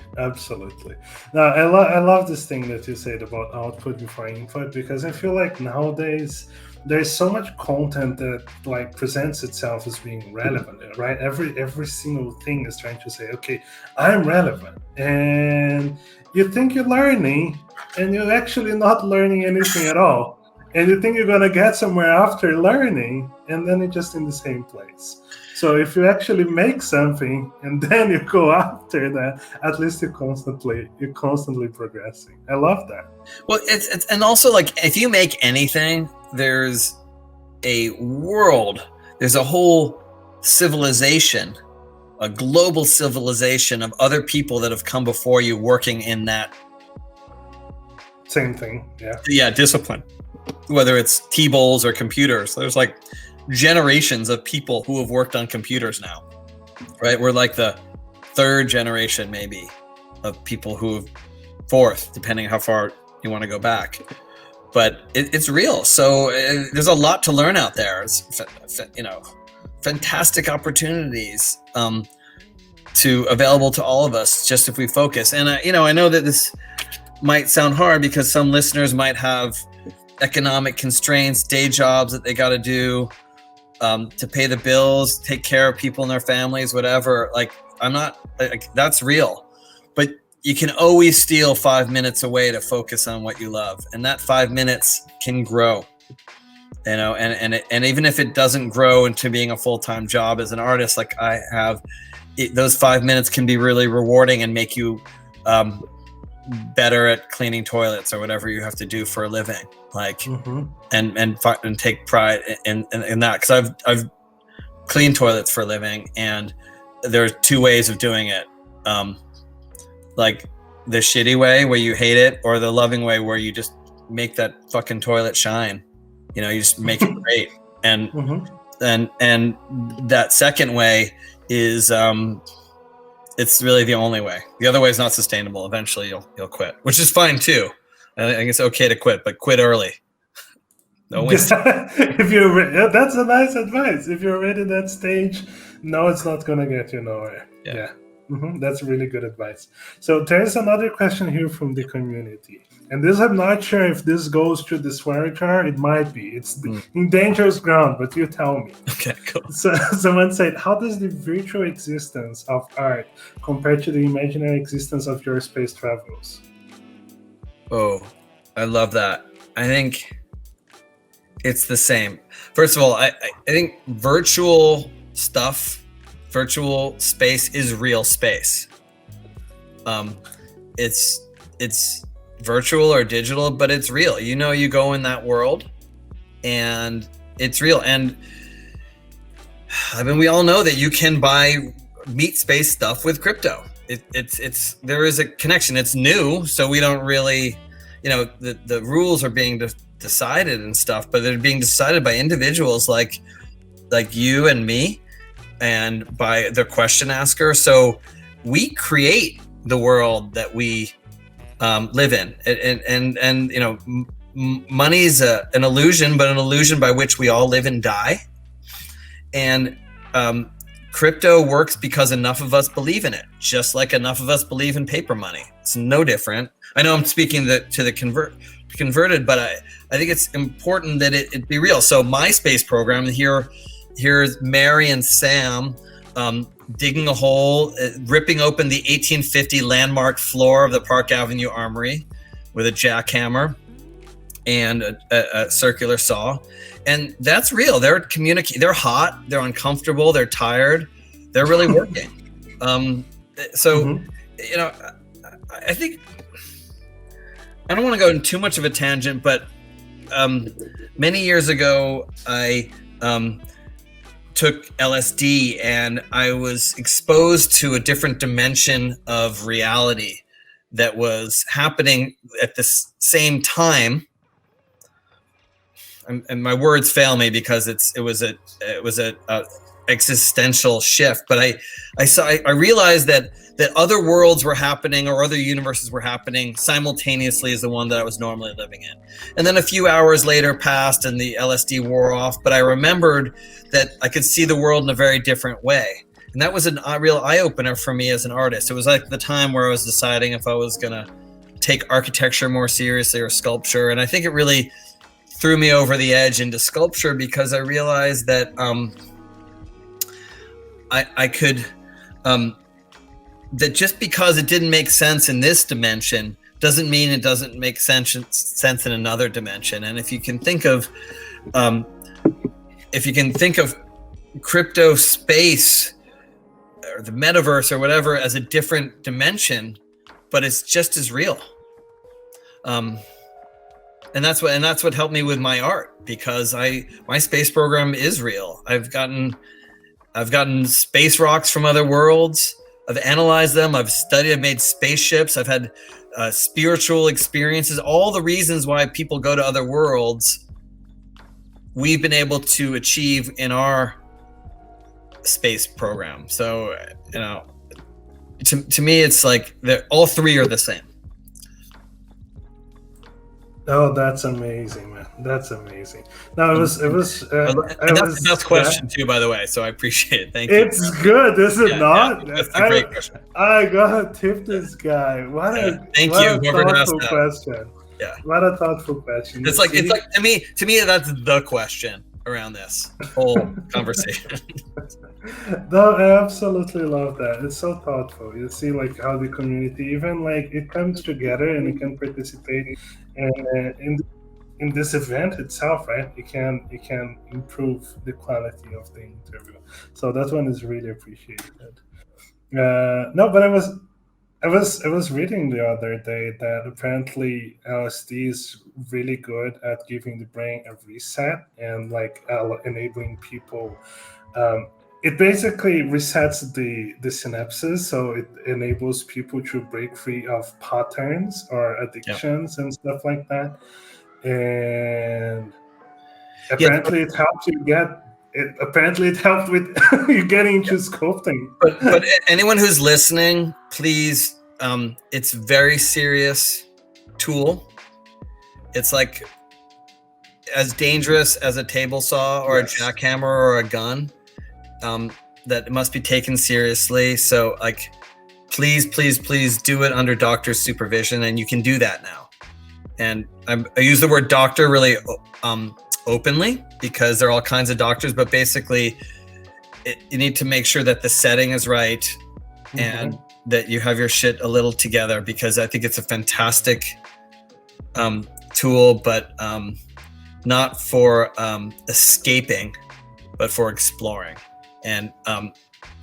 Now, I love this thing that you said about output before input, because I feel like nowadays there's so much content that like presents itself as being relevant, right? Every single thing is trying to say, okay, I'm relevant, and you think you're learning, and you're actually not learning anything at all, and you think you're gonna get somewhere after learning, and then you're just in the same place. So if you actually make something and then you go after that, at least you're constantly progressing. I love that.
Well, it's and also, like, if you make anything, there's a world, there's a whole civilization, a global civilization of other people that have come before you working in that
same thing. Yeah,
discipline, whether it's tea bowls or computers. There's like generations of people who have worked on computers now, right? We're like the third generation maybe of people who have, fourth, depending how far you want to go back. but it's real. So there's a lot to learn out there. It's, fantastic opportunities to available to all of us, just if we focus. And I know that this might sound hard because some listeners might have economic constraints, day jobs that they got to do to pay the bills, take care of people in their families, whatever. Like, that's real. But you can always steal 5 minutes away to focus on what you love. And that 5 minutes can grow, and even if it doesn't grow into being a full-time job as an artist, like I have, those 5 minutes can be really rewarding and make you better at cleaning toilets or whatever you have to do for a living, like, and take pride in that. Cause I've cleaned toilets for a living, and there are two ways of doing it. Like the shitty way where you hate it, or the loving way where you just make that fucking toilet shine. You just make it great. And and that second way is it's really the only way. The other way is not sustainable. Eventually you'll quit, which is fine too. I think it's okay to quit, but quit early. Don't waste time.
That's a nice advice. If you're already at that stage, no, it's not gonna get you nowhere. Yeah. That's really good advice. So there's another question here from the community, and this, I'm not sure if this goes to the swear jar. It might be. It's in dangerous ground, but you tell me.
Okay, cool.
So someone said, how does the virtual existence of art compare to the imaginary existence of your space travels?
Oh, I love that. I think it's the same. First of all, I think virtual space is real space. It's virtual or digital, but it's real. You go in that world and it's real. And I mean, we all know that you can buy meat space stuff with crypto. There is a connection. It's new, so we don't really, the rules are being decided and stuff, but they're being decided by individuals like you and me, and by the question asker. So we create the world that we live in, and money's an illusion, but an illusion by which we all live and die. And crypto works because enough of us believe in it, just like enough of us believe in paper money. It's no different. I know I'm speaking to the converted, but I think it's important that it be real. So my space program here's Mary and Sam digging a hole, ripping open the 1850 landmark floor of the Park Avenue Armory with a jackhammer and a circular saw. And that's real. They're communicating. They're hot. They're uncomfortable. They're tired. They're really working. I think I don't want to go in too much of a tangent, but many years ago, I took LSD and I was exposed to a different dimension of reality that was happening at the same time. And my words fail me because it was a existential shift. But I realized that other worlds were happening, or other universes were happening simultaneously as the one that I was normally living in. And then a few hours later passed and the LSD wore off, but I remembered that I could see the world in a very different way. And that was a real eye-opener for me as an artist. It was like the time where I was deciding if I was gonna take architecture more seriously or sculpture. And I think it really threw me over the edge into sculpture, because I realized that I could that just because it didn't make sense in this dimension doesn't mean it doesn't make sense in another dimension. And if you can think of crypto space or the metaverse or whatever as a different dimension, but it's just as real. And that's what helped me with my art, because my space program is real. I've gotten space rocks from other worlds. I've analyzed them. I've studied. I've made spaceships. I've had spiritual experiences. All the reasons why people go to other worlds, we've been able to achieve in our space program. So, to me, it's like all three are the same.
Oh, that's amazing, man. That's amazing. No,
And that's the best
yeah.
question too, by the way. So I appreciate it. Thank you.
It's good, is it not?
That's a great question.
I gotta tip this guy. What
Thank
what
you,
a
whoever asked
thoughtful
that.
question.
Yeah.
What a thoughtful question.
It's like to me that's the question around this whole conversation.
No, I absolutely love that. It's so thoughtful. You see, like how the community, even like it comes together and it can participate, and in this event itself, right? It can improve the quality of the interview. So that one is really appreciated. No, but I was reading the other day that apparently LSD is really good at giving the brain a reset and like enabling people. Um, it basically resets the synapses, so it enables people to break free of patterns or addictions and stuff like that. And apparently, it helps you get. It apparently it helped with you getting into sculpting.
But anyone who's listening, please, it's very serious tool. It's like as dangerous as a table saw or
Yes.
a jackhammer or a gun. That it must be taken seriously. So like, please do it under doctor's supervision, and you can do that now. And I use the word doctor really openly because there are all kinds of doctors, but basically you need to make sure that the setting is right and that you have your shit a little together, because I think it's a fantastic tool, but not for escaping, but for exploring. And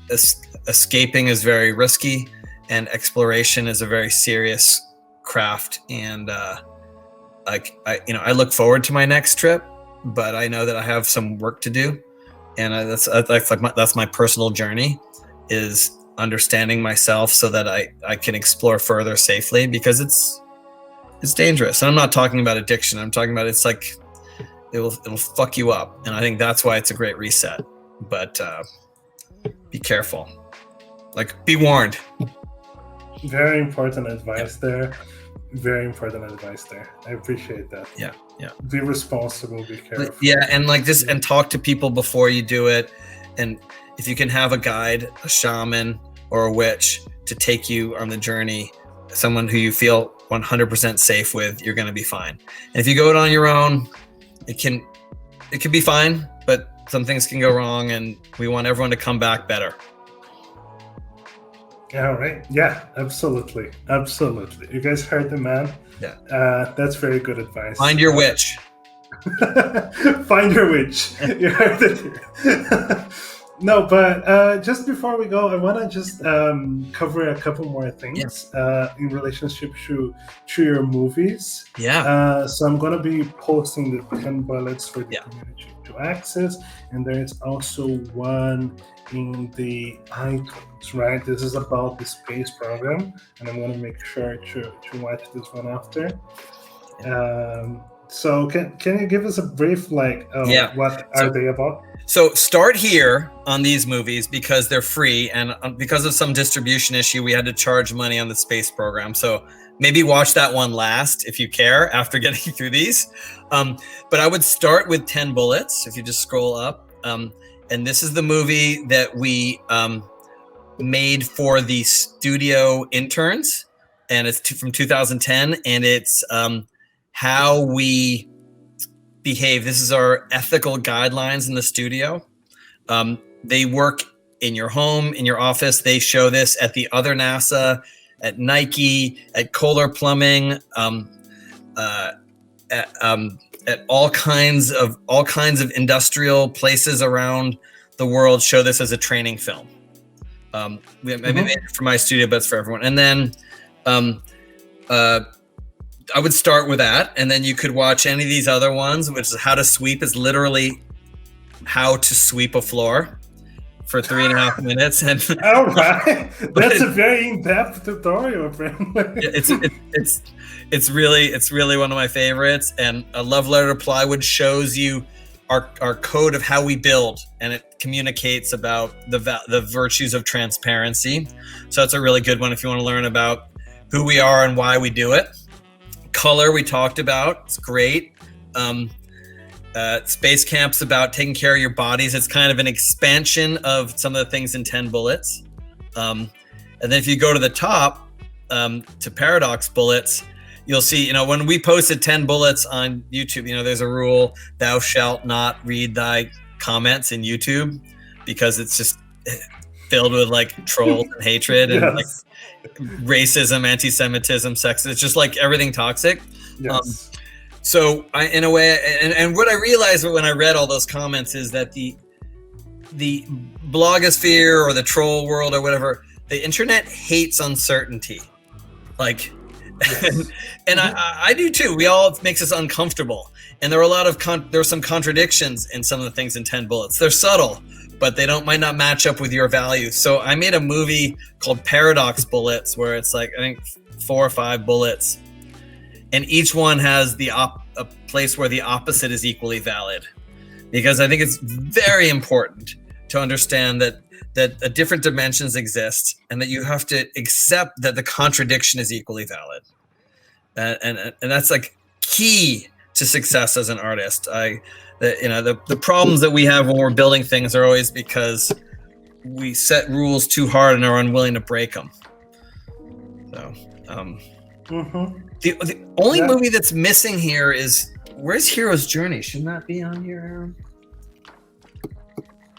escaping is very risky, and exploration is a very serious craft. And I look forward to my next trip, but I know that I have some work to do, and that's my personal journey, is understanding myself so that I can explore further safely, because it's dangerous. And I'm not talking about addiction. I'm talking about it's like it'll fuck you up, and I think that's why it's a great reset. But be careful. Like, be warned.
Very important advice there. Very important advice there. I appreciate that.
Yeah.
Be responsible, be careful.
Yeah, and like just and talk to people before you do it. And if you can have a guide, a shaman, or a witch to take you on the journey, someone who you feel 100% safe with, you're going to be fine. And if you go it on your own, it can be fine, but some things can go wrong, and we want everyone to come back better.
All right. Yeah, absolutely. You guys heard the man.
Yeah.
That's very good advice.
Find your witch.
Find your witch. You heard it here. No, but just before we go, I want to just cover a couple more things in relationship to your movies.
Yeah.
So I'm going to be posting the 10 bullets for the community to access, and there is also one in the iTunes, right? This is about the space program, and I'm going to make sure to watch this one after. So can you give us a brief, what are they about?
So start here on these movies because they're free, and because of some distribution issue, we had to charge money on the space program. So maybe watch that one last if you care after getting through these. But I would start with 10 Bullets if you just scroll up. And this is the movie that we made for the studio interns, and it's from 2010, and it's how we behave. This is our ethical guidelines in the studio. They work in your home, in your office. They show this at the other NASA, at Nike, at Kohler Plumbing, at all kinds of industrial places around the world. Show this as a training film. I made it for my studio, but it's for everyone. And then I would start with that, and then you could watch any of these other ones, which is how to sweep. Is literally how to sweep a floor for 3.5 minutes. And
all right, that's a very in-depth tutorial, apparently.
It's really one of my favorites. And a Love Letter to Plywood shows you our code of how we build, and it communicates about the virtues of transparency. So that's a really good one if you want to learn about who we are and why we do it. color we talked about. It's great. Space Camp's about taking care of your bodies. It's kind of an expansion of some of the things in 10 Bullets. And then if you go to the top, to Paradox Bullets, you'll see, when we posted 10 Bullets on YouTube, there's a rule, thou shalt not read thy comments in YouTube, because it's just filled with like trolls and hatred and like racism, anti-Semitism, sexism. It's just like everything toxic.
Yes.
So I, in a way, and what I realized when I read all those comments is that the blogosphere or the troll world or whatever, the internet hates uncertainty. Like, and I do too. It makes us uncomfortable. And there are a lot of there are some contradictions in some of the things in 10 Bullets. They're subtle, but they might not match up with your values. So I made a movie called Paradox Bullets, where it's like, I think 4 or 5 bullets, and each one has a place where the opposite is equally valid. Because I think it's very important to understand that different dimensions exist, and that you have to accept that the contradiction is equally valid. And that's like key to success as an artist. The problems that we have when we're building things are always because we set rules too hard and are unwilling to break them. So, the only movie that's missing here is, where's Hero's Journey? Shouldn't that be on here, Aaron?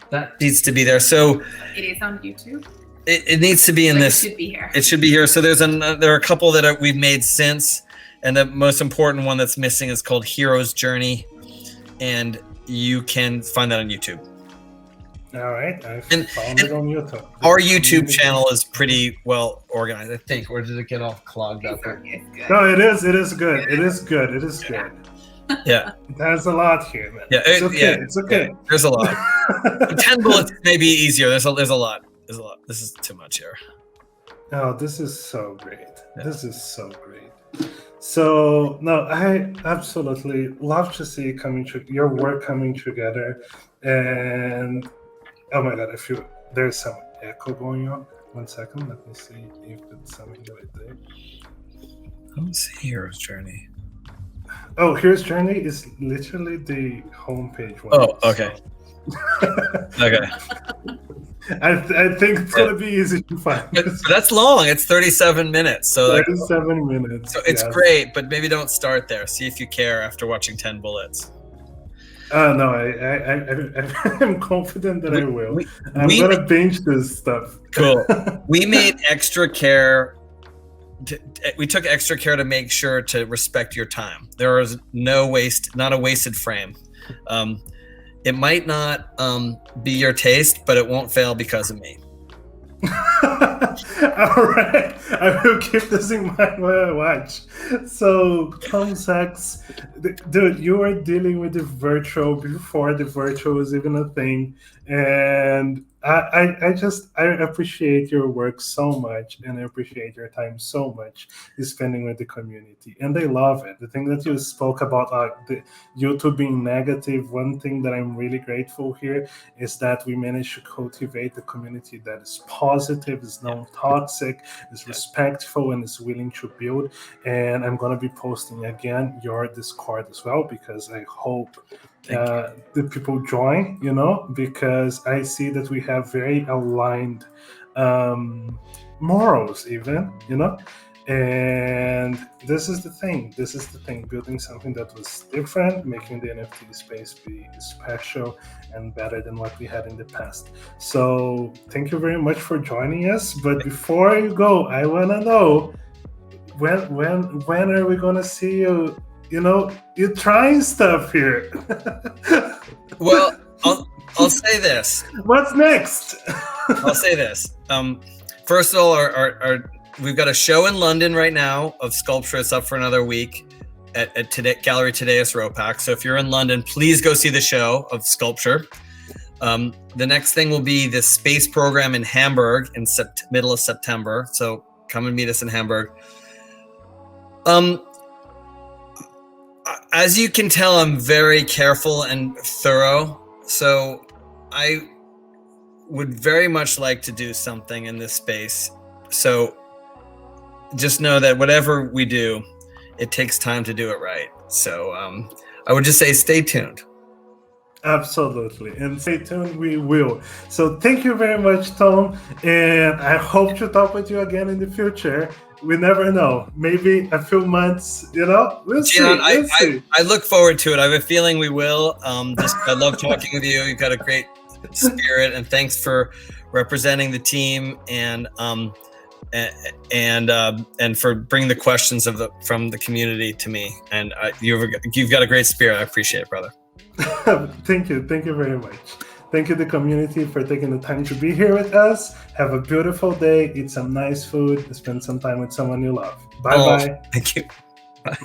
That needs to be there. So
it is on YouTube.
It needs to be in this. It should be here. It should be here. So there are a couple that we've made since, and the most important one that's missing is called Hero's Journey, and you can find that on YouTube.
All right, I found it on YouTube.
Our YouTube channel is pretty well organized, I think. Or did it get all clogged up?
No, it is. It is good. It is good. It is good.
Yeah,
there's a lot here, man.
Yeah,
it's okay.
Yeah, there's a lot. 10 Bullets may be easier. There's a lot. This is too much here.
Oh, this is so great. Yeah. This is so great. So no, I absolutely love to see your work coming together. And oh my god, there's some echo going on. 1 second, let me see if it's something right there.
I don't see Hero's Journey.
Oh, Hero's Journey is literally the homepage one.
Oh, okay. Okay.
I think it's gonna be easy to find.
But that's long. It's 37 minutes. So
37 minutes.
So it's great, but maybe don't start there. See if you care after watching 10 Bullets.
No, I'm confident that I will. I'm gonna binge this stuff.
Cool. We made extra care. We took extra care to make sure to respect your time. There was not a wasted frame. It might not be your taste, but it won't fail because of me.
All right, I will keep this in mind when I watch. So, Tom Sachs, dude, you were dealing with the virtual before the virtual was even a thing, and I appreciate your work so much, and I appreciate your time so much spending with the community, and they love it. The thing that you spoke about, the YouTube being negative, one thing that I'm really grateful here is that we managed to cultivate the community that is positive, is non-toxic, is respectful, and is willing to build. And I'm going to be posting again your Discord as well, because I hope the people join, because I see that we have very aligned morals even, and this is the thing, building something that was different, making the NFT space be special and better than what we had in the past. So thank you very much for joining us. But before you go, I want to know, when are we going to see you? You're trying stuff here.
Well, I'll say this.
What's next?
I'll say this. First of all, we've got a show in London right now of sculpture. It's up for another week at Gallery Tadeusz Ropak. So if you're in London, please go see the show of sculpture. The next thing will be the space program in Hamburg in middle of September. So come and meet us in Hamburg. As you can tell, I'm very careful and thorough. So I would very much like to do something in this space. So just know that whatever we do, it takes time to do it right. So I would just say stay tuned.
Absolutely. And stay tuned, we will. So thank you very much, Tom. And I hope to talk with you again in the future. We never know. Maybe a few months, we'll
Gian,
see. We'll see.
I look forward to it. I have a feeling we will. I love talking with you. You've got a great spirit, and thanks for representing the team and for bringing the questions from the community to me. And you've got a great spirit. I appreciate it, brother.
Thank you very much. Thank you, the community, for taking the time to be here with us. Have a beautiful day. Eat some nice food. Spend some time with someone you love. Bye bye.
Thank you. Bye.